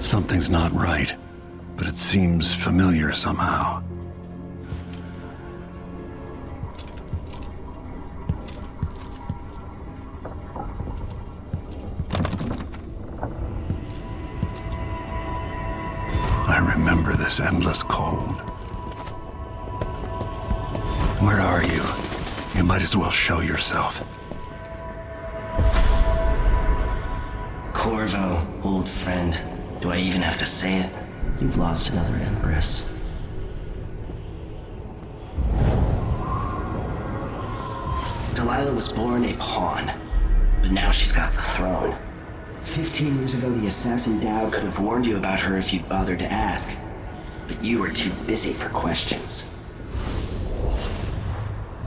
Something's not right, but it seems familiar somehow. I remember this endless cold. Where are you? You might as well show yourself. Corvo, old friend. Do I even have to say it? You've lost another Empress. Delilah was born a pawn, but now she's got the throne. 15 years ago, the assassin Dowd could have warned you about her if you'd bothered to ask, but you were too busy for questions.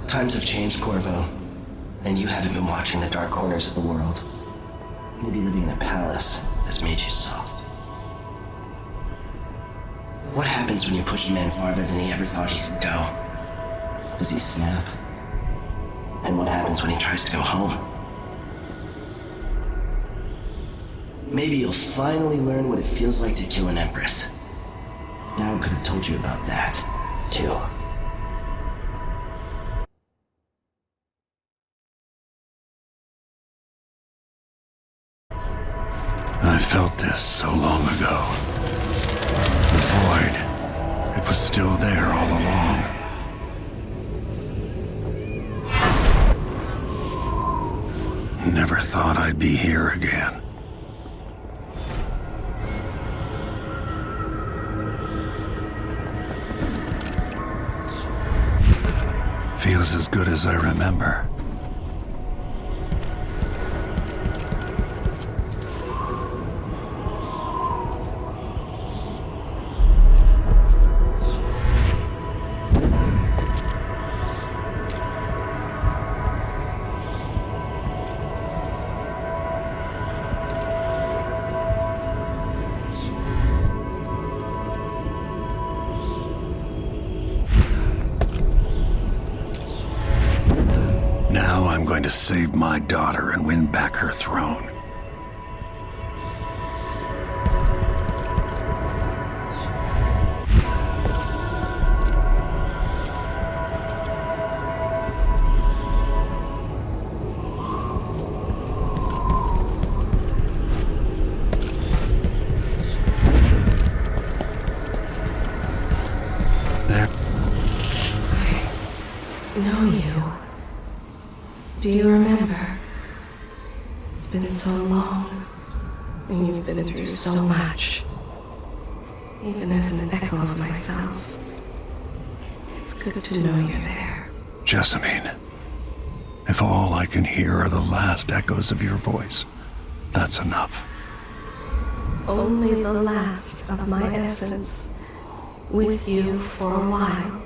Times have changed, Corvo, and you haven't been watching the dark corners of the world. Maybe living in a palace has made you soft. What happens when you push a man farther than he ever thought he could go? Does he snap? And what happens when he tries to go home? Maybe you'll finally learn what it feels like to kill an Empress. Dowd could have told you about that, too. I felt this so long ago. The void. It was still there all along. Never thought I'd be here again. Feels as good as I remember. Now I'm going to save my daughter and win back her throne. There. I know you. Do you remember? It's been so long, and you've been through so much. Even as an echo of myself, it's good to know you're there. Jessamine, if all I can hear are the last echoes of your voice, that's enough. Only the last of my essence, with you for a while.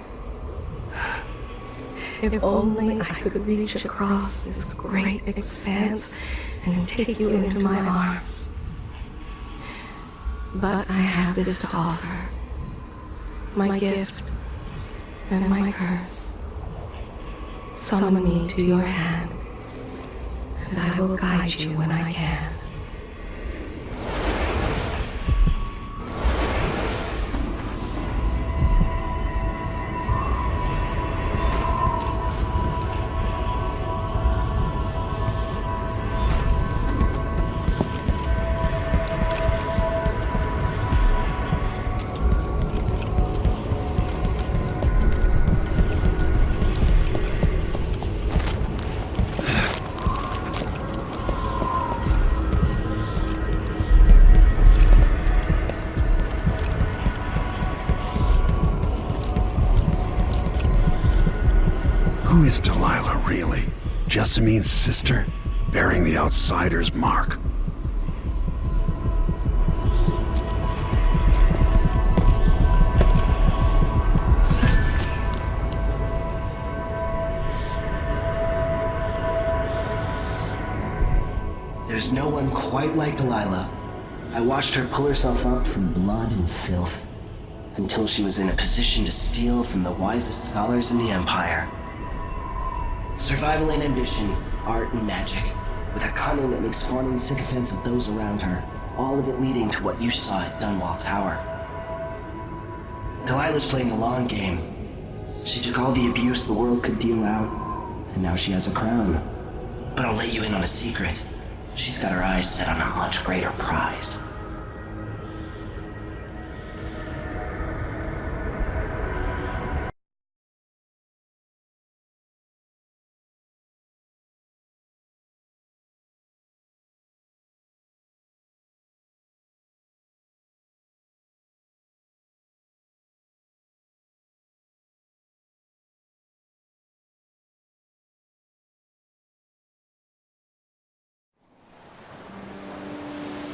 If only I could reach across this great expanse and take you into my arms. But I have this to offer. My gift and my curse. Summon me to your hand, and I will guide you when I can. Who is Delilah, really? Jessamine's sister? Bearing the outsider's mark? There's no one quite like Delilah. I watched her pull herself up from blood and filth, until she was in a position to steal from the wisest scholars in the Empire. Survival and ambition, art and magic, with a cunning that makes fawning sycophants of those around her. All of it leading to what you saw at Dunwall Tower. Delilah's playing the long game. She took all the abuse the world could deal out, and now she has a crown. But I'll let you in on a secret. She's got her eyes set on a much greater prize.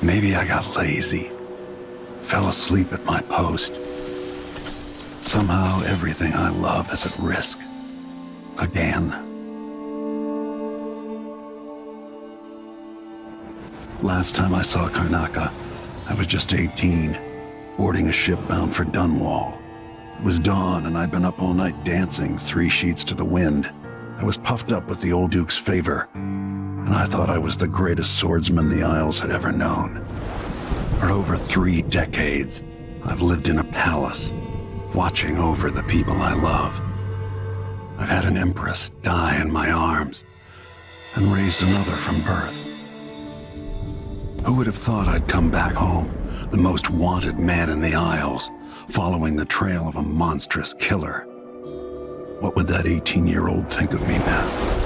Maybe I got lazy. Fell asleep at my post. Somehow everything I love is at risk. Again. Last time I saw Karnaca, I was just 18, boarding a ship bound for Dunwall. It was dawn and I'd been up all night dancing 3 sheets to the wind. I was puffed up with the old Duke's favor, and I thought I was the greatest swordsman the Isles had ever known. For over 3 decades, I've lived in a palace, watching over the people I love. I've had an empress die in my arms, and raised another from birth. Who would have thought I'd come back home, the most wanted man in the Isles, following the trail of a monstrous killer? What would that 18-year-old think of me now?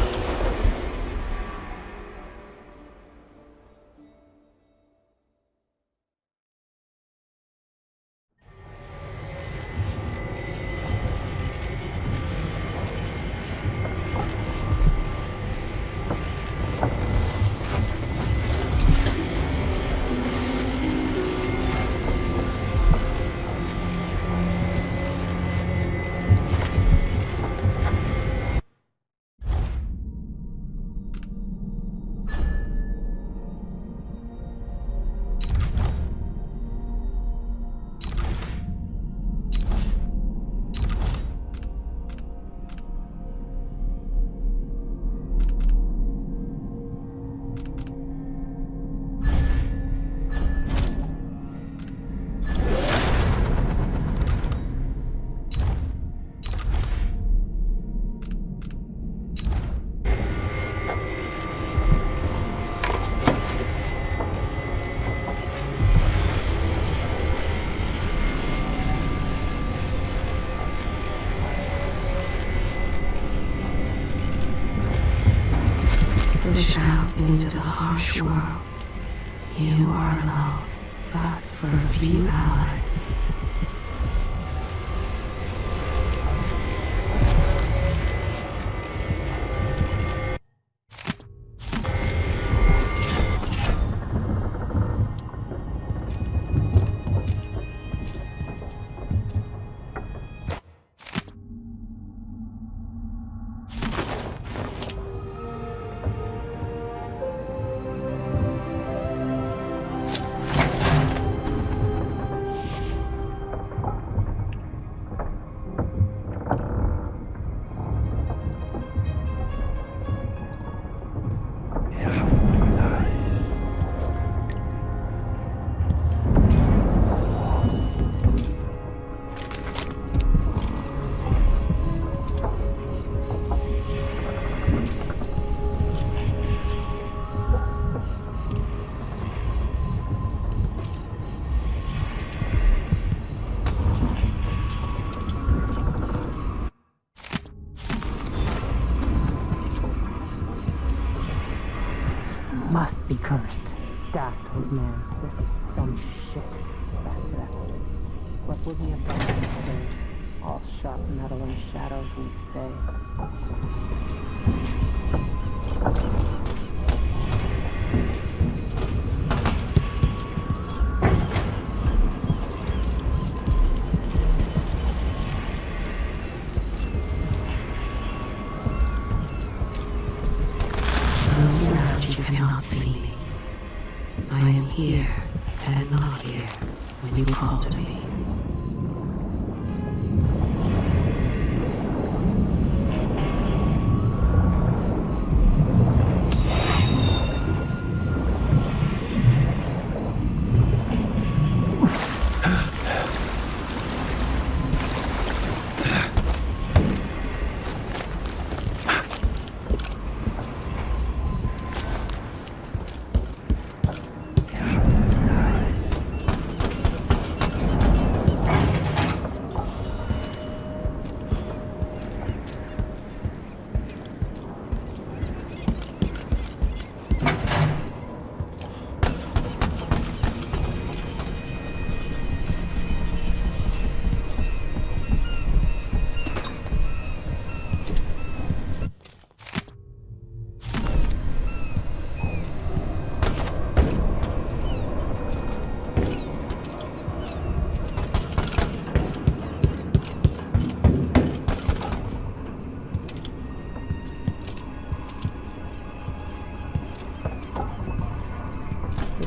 Push out into the harsh world. You are alone, but for a few allies. Must be cursed. Daft old man, this is some shit. That's it. What would we have done these days? All sharp metal and shadows, we'd say. Those around you cannot see me. I am here and not here when you call to me.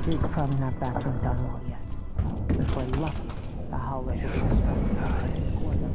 street's probably not back from Dunwall yet. If we're lucky, the howler will construct Corvo.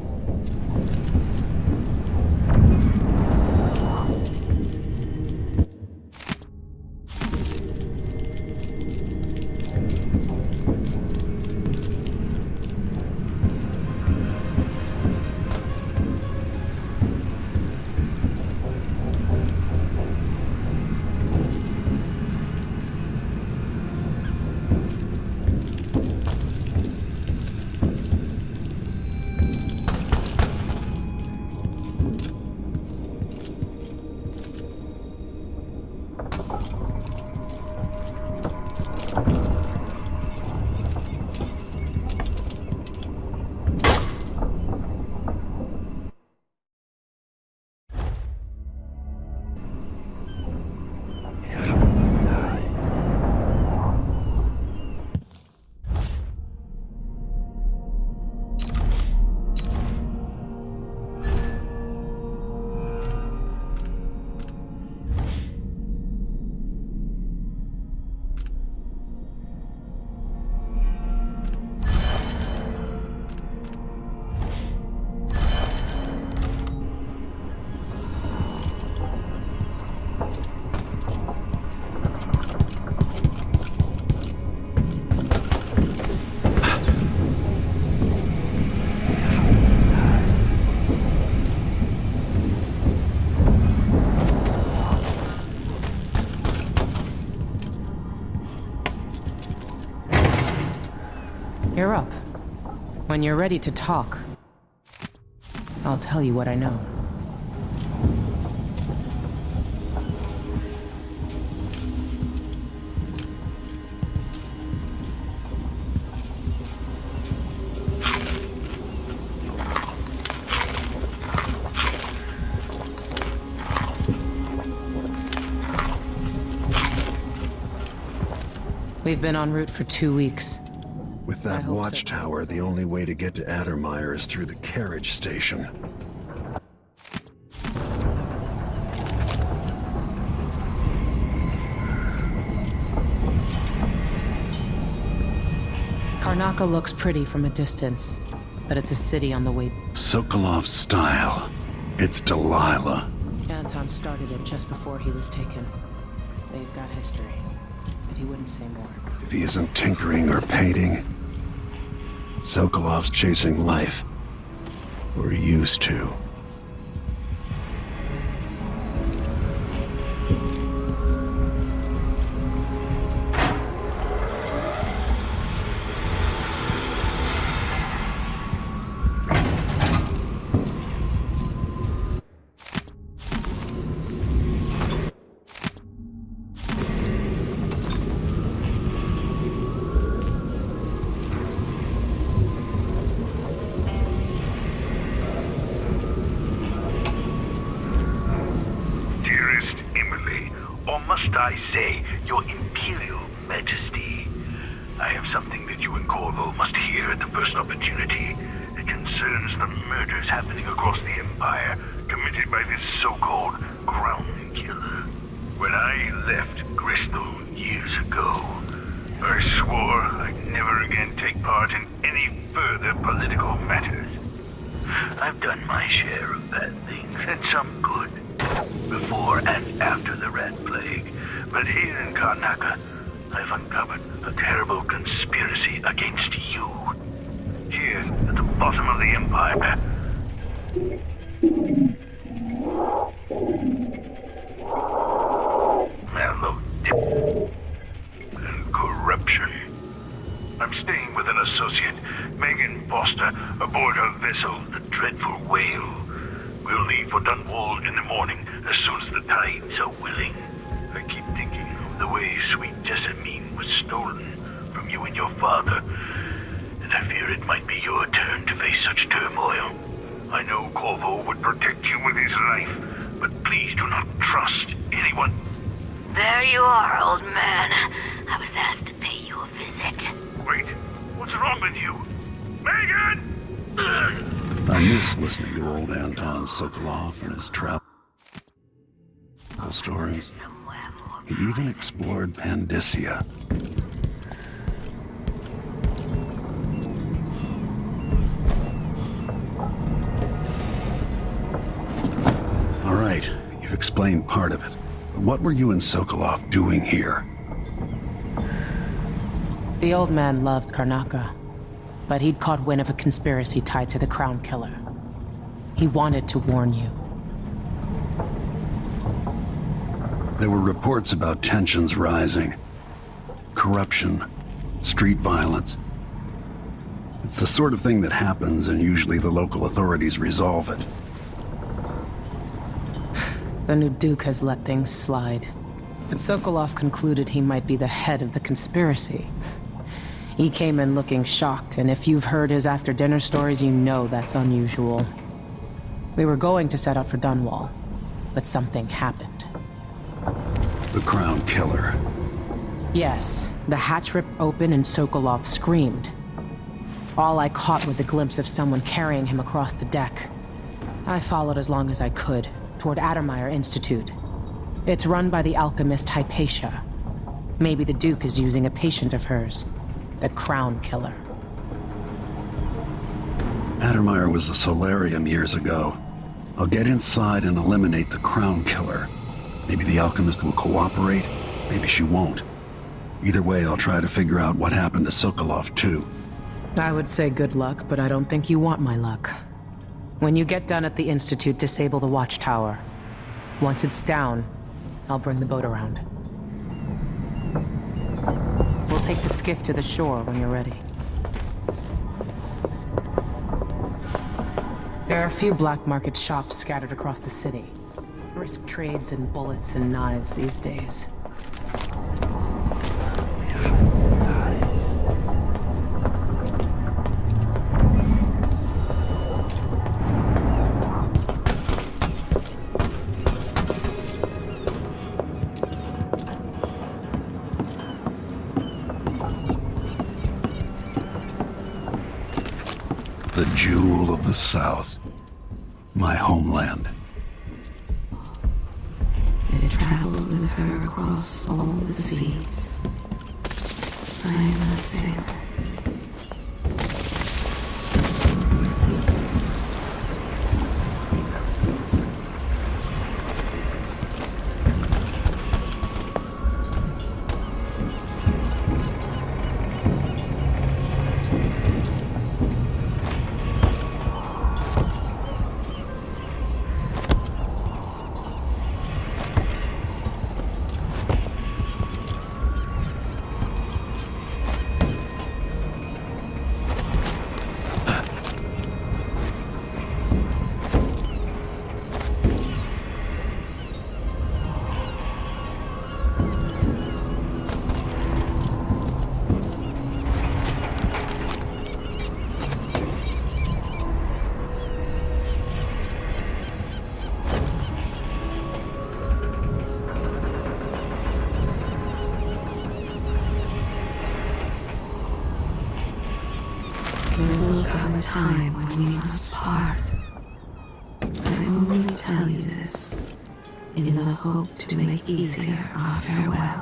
You're up. When you're ready to talk, I'll tell you what I know. We've been en route for 2 weeks. With I that hope so. watchtower, the only way to get to Addermeyer is through the carriage station. Karnaca looks pretty from a distance, but it's a city on the way. Sokolov's style. It's Delilah. Anton started it just before he was taken. They've got history, but he wouldn't say more. If he isn't tinkering or painting, Sokolov's chasing life. Or used to. Must I say, Your Imperial Majesty, I have something that you and Corvo must hear at the first opportunity. It concerns the murders happening across the Empire, committed by this so-called Crown Killer. When I left Bristol years ago, I swore I'd never again take part in any further political matters. I've done my share of bad things, and some good, before and after the Rat Plague. But here in Karnaca, I've uncovered a terrible conspiracy against you. Here, at the bottom of the Empire. Malodip and corruption. I'm staying with an associate, Megan Foster, aboard her vessel, the Dreadful Whale. We'll leave for Dunwall in the morning, as soon as the tides are willing. I keep thinking of the way sweet Jessamine was stolen from you and your father, and I fear it might be your turn to face such turmoil. I know Corvo would protect you with his life, but please do not trust anyone. There you are, old man. I was asked to pay you a visit. Wait, what's wrong with you? Megan! Ugh. I miss listening to old Anton Sokolov and his travel stories. He even explored Pandyssia. explained part of it. What were you and Sokolov doing here? The old man loved Karnaka, but he'd caught wind of a conspiracy tied to the Crown Killer. He wanted to warn you. There were reports about tensions rising. Corruption, street violence. It's the sort of thing that happens, and usually the local authorities resolve it. The new Duke has let things slide. But Sokolov concluded he might be the head of the conspiracy. He came in looking shocked, and if you've heard his after-dinner stories, you know that's unusual. We were going to set out for Dunwall, but something happened. The Crown Killer. Yes, the hatch ripped open and Sokolov screamed. All I caught was a glimpse of someone carrying him across the deck. I followed as long as I could, toward Addermeyer Institute. It's run by the alchemist Hypatia. Maybe the Duke is using a patient of hers, the Crown Killer. Addermeyer was a solarium years ago. I'll get inside and eliminate the Crown Killer. Maybe the alchemist will cooperate, maybe she won't. Either way, I'll try to figure out what happened to Sokolov, too. I would say good luck, but I don't think you want my luck. When you get done at the Institute, disable the watchtower. Once it's down, I'll bring the boat around. We'll take the skiff to the shore when you're ready. There are a few black market shops scattered across the city. Brisk trades in bullets and knives these days. The jewel of the South. My homeland. And it traveled with her across all the seas. I am a sailor. There will come a time when we must part. I only tell you this in the hope to make easier our farewell.